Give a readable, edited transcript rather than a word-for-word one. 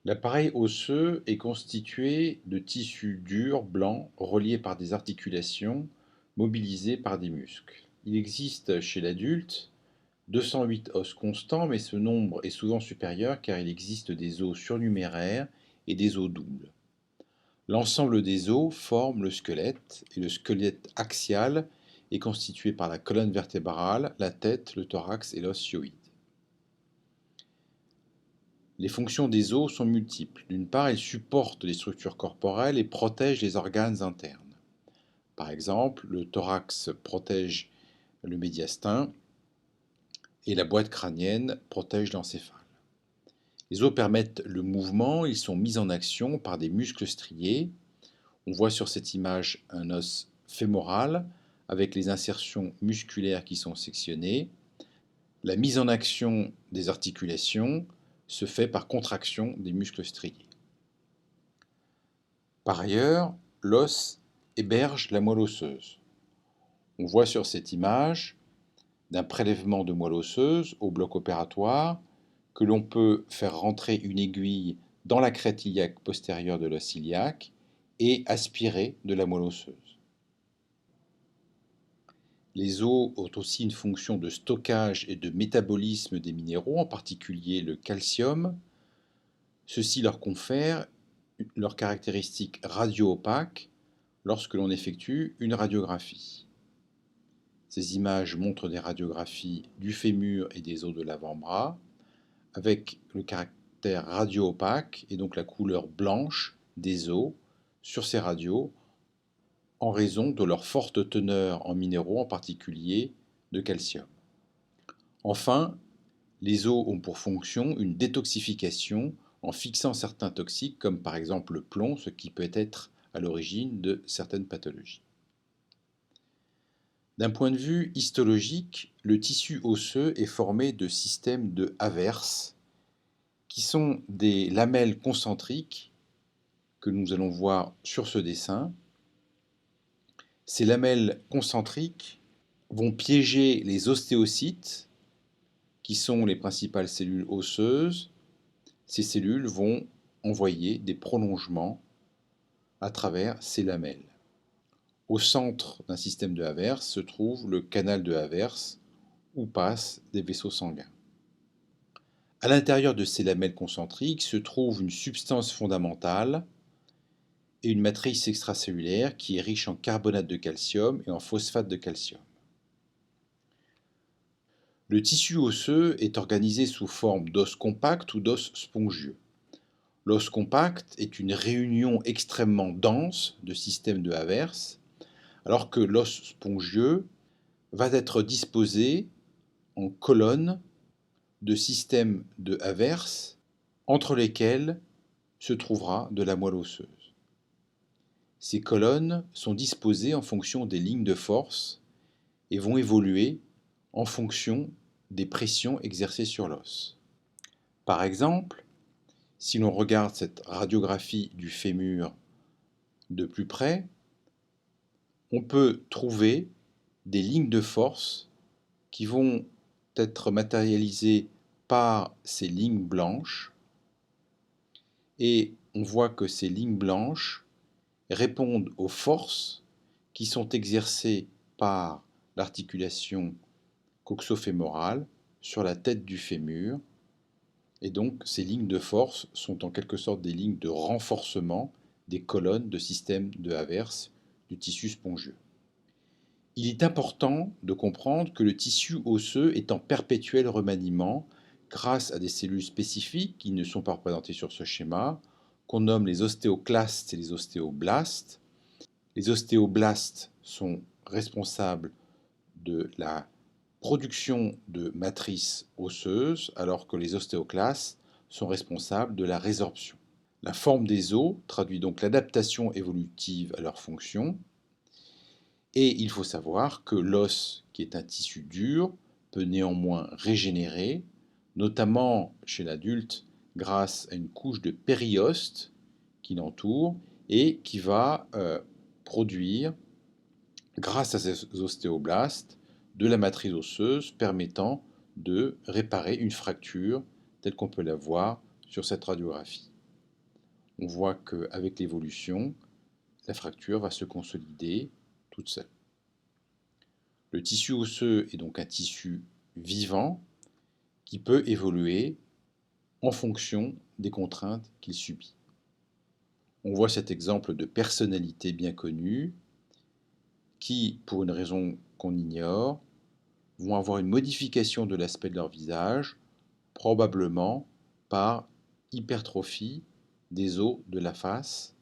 L'appareil osseux est constitué de tissus durs, blancs, reliés par des articulations, mobilisés par des muscles. Il existe chez l'adulte 208 os constants, mais ce nombre est souvent supérieur car il existe des os surnuméraires et des os doubles. L'ensemble des os forme le squelette, et le squelette axial est constitué par la colonne vertébrale, la tête, le thorax et l'os hyoïde. Les fonctions des os sont multiples. D'une part, ils supportent les structures corporelles et protègent les organes internes. Par exemple, le thorax protège le médiastin et la boîte crânienne protège l'encéphale. Les os permettent le mouvement, ils sont mis en action par des muscles striés. On voit sur cette image un os fémoral avec les insertions musculaires qui sont sectionnées. La mise en action des articulations se fait par contraction des muscles striés. Par ailleurs, l'os héberge la moelle osseuse. On voit sur cette image d'un prélèvement de moelle osseuse au bloc opératoire que l'on peut faire rentrer une aiguille dans la crête iliaque postérieure de l'os iliaque et aspirer de la moelle osseuse. Les os ont aussi une fonction de stockage et de métabolisme des minéraux, en particulier le calcium. Ceci leur confère leurs caractéristiques radio-opaques lorsque l'on effectue une radiographie. Ces images montrent des radiographies du fémur et des os de l'avant-bras, avec le caractère radio-opaque et donc la couleur blanche des os sur ces radios en raison de leur forte teneur en minéraux, en particulier de calcium. Enfin, les os ont pour fonction une détoxification en fixant certains toxiques, comme par exemple le plomb, ce qui peut être à l'origine de certaines pathologies. D'un point de vue histologique, le tissu osseux est formé de systèmes de Havers, qui sont des lamelles concentriques que nous allons voir sur ce dessin. Ces lamelles concentriques vont piéger les ostéocytes, qui sont les principales cellules osseuses. Ces cellules vont envoyer des prolongements à travers ces lamelles. Au centre d'un système de Havers se trouve le canal de Havers, où passent des vaisseaux sanguins. À l'intérieur de ces lamelles concentriques se trouve une substance fondamentale et une matrice extracellulaire qui est riche en carbonate de calcium et en phosphate de calcium. Le tissu osseux est organisé sous forme d'os compact ou d'os spongieux. L'os compact est une réunion extrêmement dense de systèmes de Havers, alors que l'os spongieux va être disposé en colonnes de systèmes de Havers entre lesquels se trouvera de la moelle osseuse. Ces colonnes sont disposées en fonction des lignes de force et vont évoluer en fonction des pressions exercées sur l'os. Par exemple, si l'on regarde cette radiographie du fémur de plus près, on peut trouver des lignes de force qui vont être matérialisées par ces lignes blanches, et on voit que ces lignes blanches répondent aux forces qui sont exercées par l'articulation coxofémorale sur la tête du fémur, et donc ces lignes de force sont en quelque sorte des lignes de renforcement des colonnes de système de Havers du tissu spongieux. Il est important de comprendre que le tissu osseux est en perpétuel remaniement grâce à des cellules spécifiques qui ne sont pas représentées sur ce schéma, qu'on nomme les ostéoclastes et les ostéoblastes. Les ostéoblastes sont responsables de la production de matrices osseuses, alors que les ostéoclastes sont responsables de la résorption. La forme des os traduit donc l'adaptation évolutive à leur fonction, et il faut savoir que l'os, qui est un tissu dur, peut néanmoins régénérer, notamment chez l'adulte grâce à une couche de périoste qui l'entoure et qui va produire, grâce à ces ostéoblastes, de la matrice osseuse permettant de réparer une fracture telle qu'on peut la voir sur cette radiographie. On voit qu'avec l'évolution, la fracture va se consolider toute seule. Le tissu osseux est donc un tissu vivant qui peut évoluer en fonction des contraintes qu'il subit. On voit cet exemple de personnalités bien connues qui, pour une raison qu'on ignore, vont avoir une modification de l'aspect de leur visage, probablement par hypertrophie des os de la face